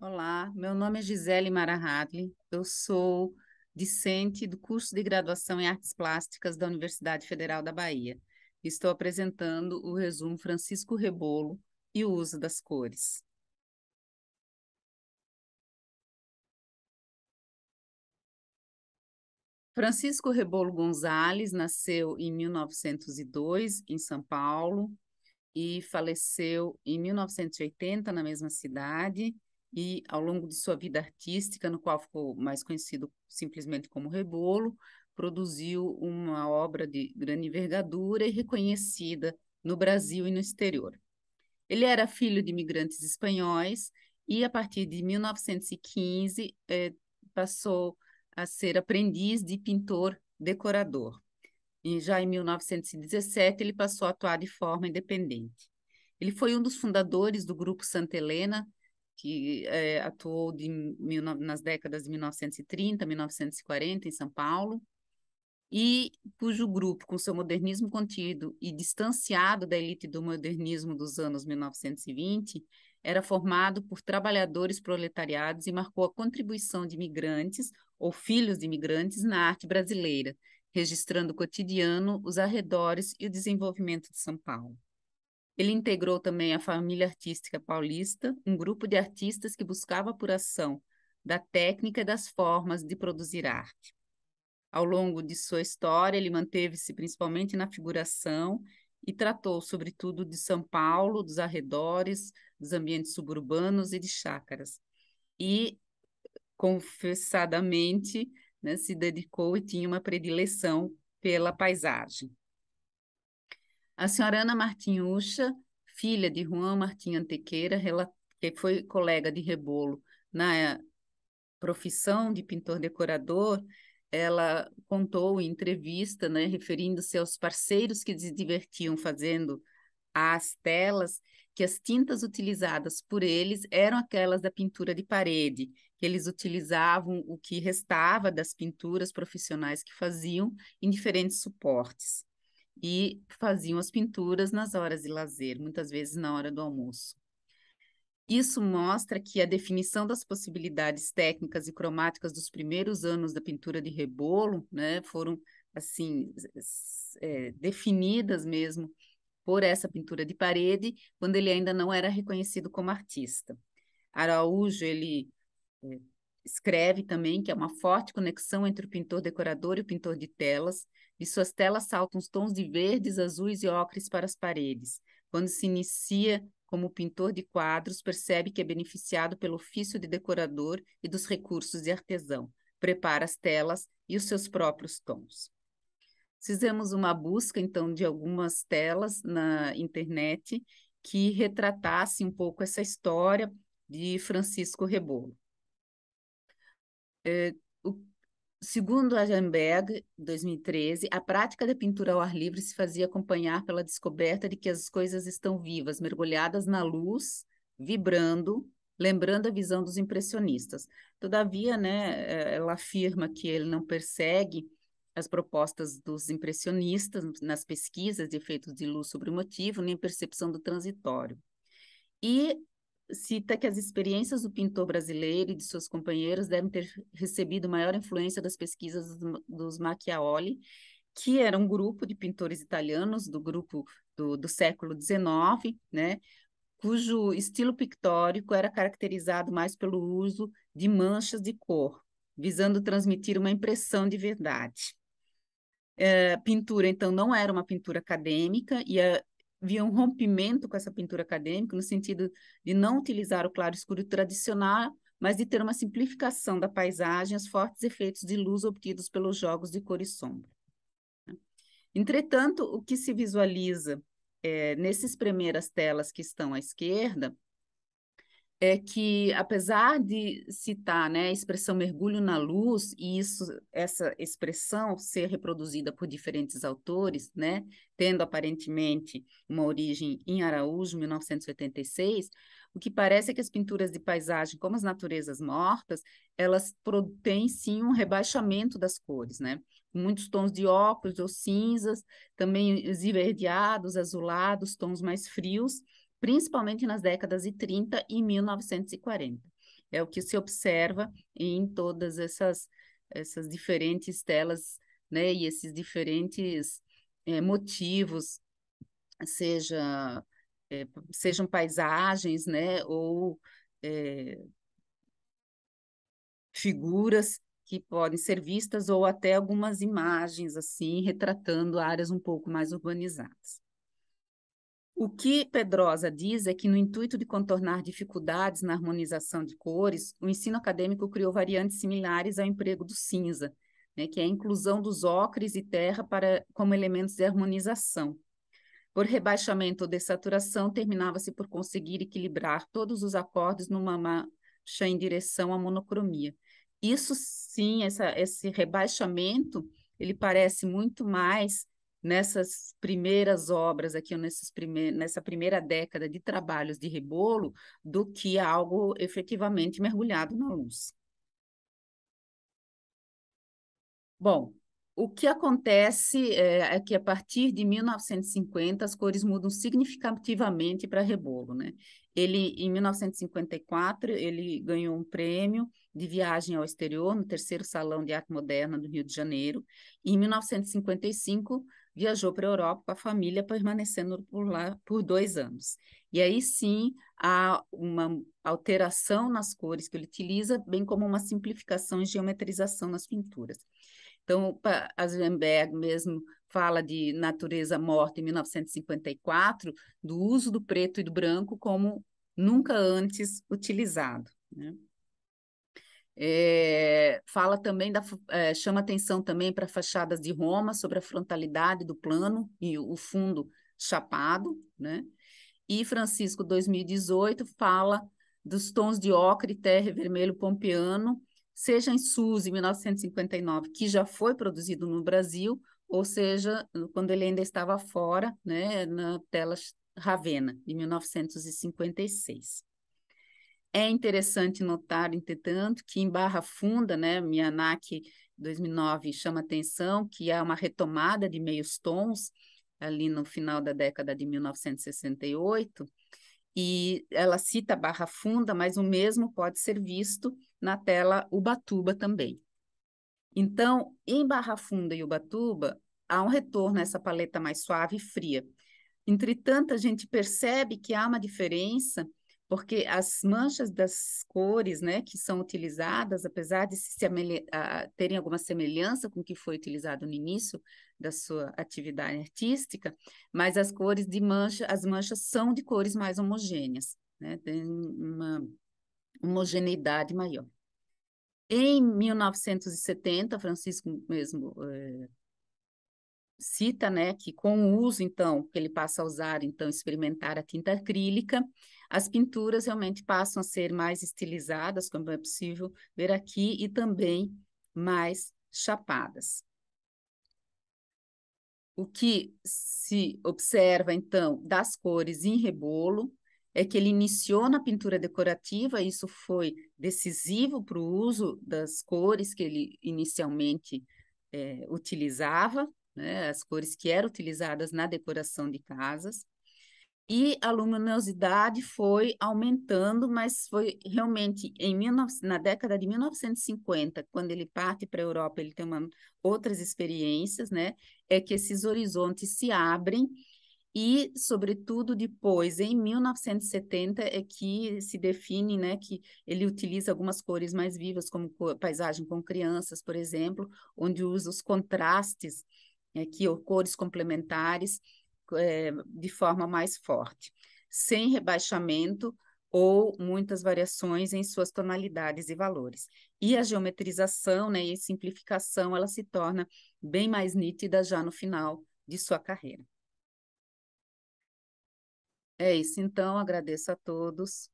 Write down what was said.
Olá, meu nome é Gisele Mara Hadley, eu sou discente do curso de graduação em Artes Plásticas da Universidade Federal da Bahia. Estou apresentando o resumo Francisco Rebolo e o uso das cores. Francisco Rebolo Gonzalez nasceu em 1902 em São Paulo e faleceu em 1980 na mesma cidade. E ao longo de sua vida artística, no qual ficou mais conhecido simplesmente como Rebolo, produziu uma obra de grande envergadura e reconhecida no Brasil e no exterior. Ele era filho de imigrantes espanhóis e, a partir de 1915, passou a ser aprendiz de pintor decorador. E já em 1917, ele passou a atuar de forma independente. Ele foi um dos fundadores do Grupo Santa Helena, que atuou nas décadas de 1930 a 1940 em São Paulo, e cujo grupo, com seu modernismo contido e distanciado da elite do modernismo dos anos 1920, era formado por trabalhadores proletariados e marcou a contribuição de imigrantes ou filhos de imigrantes na arte brasileira, registrando o cotidiano, os arredores e o desenvolvimento de São Paulo. Ele integrou também a Família Artística Paulista, um grupo de artistas que buscava a apuração da técnica e das formas de produzir arte. Ao longo de sua história, ele manteve-se principalmente na figuração e tratou, sobretudo, de São Paulo, dos arredores, dos ambientes suburbanos e de chácaras. E, confessadamente, né, se dedicou e tinha uma predileção pela paisagem. A senhora Ana Martinhucha, filha de Juan Martim Antequeira, que foi colega de Rebolo na profissão de pintor-decorador, ela contou em entrevista, né, referindo-se aos parceiros que se divertiam fazendo as telas, que as tintas utilizadas por eles eram aquelas da pintura de parede, que eles utilizavam o que restava das pinturas profissionais que faziam em diferentes suportes e faziam as pinturas nas horas de lazer, muitas vezes na hora do almoço. Isso mostra que a definição das possibilidades técnicas e cromáticas dos primeiros anos da pintura de Rebolo, né, foram assim definidas mesmo por essa pintura de parede, quando ele ainda não era reconhecido como artista. Araújo, ele é, escreve também que é uma forte conexão entre o pintor decorador e o pintor de telas. De suas telas saltam os tons de verdes, azuis e ocres para as paredes. Quando se inicia como pintor de quadros, percebe que é beneficiado pelo ofício de decorador e dos recursos de artesão. Prepara as telas e os seus próprios tons. Fizemos uma busca, então, de algumas telas na internet que retratasse um pouco essa história de Francisco Rebolo. O, segundo a Jamberg, 2013, a prática da pintura ao ar livre se fazia acompanhar pela descoberta de que as coisas estão vivas, mergulhadas na luz, vibrando, lembrando a visão dos impressionistas. Todavia, né, ela afirma que ele não persegue as propostas dos impressionistas nas pesquisas de efeitos de luz sobre o motivo, nem percepção do transitório. E cita que as experiências do pintor brasileiro e de seus companheiros devem ter recebido maior influência das pesquisas dos Macchiaoli, que era um grupo de pintores italianos do grupo do século XIX, né, cujo estilo pictórico era caracterizado mais pelo uso de manchas de cor, visando transmitir uma impressão de verdade. Pintura, então, não era uma pintura acadêmica e havia um rompimento com essa pintura acadêmica no sentido de não utilizar o claro-escuro tradicional, mas de ter uma simplificação da paisagem, os fortes efeitos de luz obtidos pelos jogos de cor e sombra. Entretanto, o que se visualiza nessas primeiras telas que estão à esquerda é que, apesar de citar, né, a expressão mergulho na luz, e essa expressão ser reproduzida por diferentes autores, né, tendo aparentemente uma origem em Araújo, 1986, o que parece é que as pinturas de paisagem, como as naturezas mortas, elas têm sim um rebaixamento das cores, né? Muitos tons de ocres ou cinzas, também esverdeados, azulados, tons mais frios, principalmente nas décadas de 30 e 1940. é o que se observa em todas essas diferentes telas, né, e esses diferentes motivos, seja, sejam paisagens, né, ou figuras que podem ser vistas, ou até algumas imagens, assim, retratando áreas um pouco mais urbanizadas. O que Pedrosa diz é que, no intuito de contornar dificuldades na harmonização de cores, o ensino acadêmico criou variantes similares ao emprego do cinza, né, que é a inclusão dos ocres e terra como elementos de harmonização. Por rebaixamento ou dessaturação, terminava-se por conseguir equilibrar todos os acordes numa marcha em direção à monocromia. Isso sim, esse rebaixamento, ele parece muito mais nessas primeiras obras aqui, nessa primeira década de trabalhos de Rebolo, do que algo efetivamente mergulhado na luz. Bom, o que acontece é que, a partir de 1950, as cores mudam significativamente para Rebolo, né? Em 1954, ele ganhou um prêmio de viagem ao exterior no terceiro Salão de Arte Moderna do Rio de Janeiro. E, em 1955, viajou para a Europa com a família, permanecendo por lá por 2 anos. E aí sim há uma alteração nas cores que ele utiliza, bem como uma simplificação e geometrização nas pinturas. Então, Azenberg mesmo fala de natureza morta em 1954, do uso do preto e do branco como nunca antes utilizado, né? Fala também chama atenção também para fachadas de Roma sobre a frontalidade do plano e o fundo chapado, né? E Francisco 2018 fala dos tons de ocre, terra e vermelho pompeano, seja em Suzy 1959, que já foi produzido no Brasil, ou seja, quando ele ainda estava fora, né, na tela Ravenna, de 1956. É interessante notar, entretanto, que em Barra Funda, né, Miyanak 2009 chama atenção que há uma retomada de meios tons ali no final da década de 1968, e ela cita Barra Funda, mas o mesmo pode ser visto na tela Ubatuba também. Então, em Barra Funda e Ubatuba, há um retorno a essa paleta mais suave e fria. Entretanto, a gente percebe que há uma diferença, porque as manchas das cores, né, que são utilizadas, apesar de terem alguma semelhança com o que foi utilizado no início da sua atividade artística, mas as cores as manchas são de cores mais homogêneas, né, tem uma homogeneidade maior. Em 1970, Francisco mesmo cita, né, que com o uso, então, que ele passa a usar, então, experimentar a tinta acrílica, as pinturas realmente passam a ser mais estilizadas, como é possível ver aqui, e também mais chapadas. O que se observa, então, das cores em Rebolo é que ele iniciou na pintura decorativa, isso foi decisivo para o uso das cores que ele inicialmente utilizava, né, as cores que eram utilizadas na decoração de casas, e a luminosidade foi aumentando, mas foi realmente na década de 1950, quando ele parte para a Europa, ele tem outras experiências, né, é que esses horizontes se abrem, e, sobretudo, depois, em 1970, é que se define, né, que ele utiliza algumas cores mais vivas, como paisagem com crianças, por exemplo, onde usa os contrastes, ou cores complementares, de forma mais forte, sem rebaixamento ou muitas variações em suas tonalidades e valores. E a geometrização, né, e a simplificação, ela se torna bem mais nítida já no final de sua carreira. É isso, então, agradeço a todos.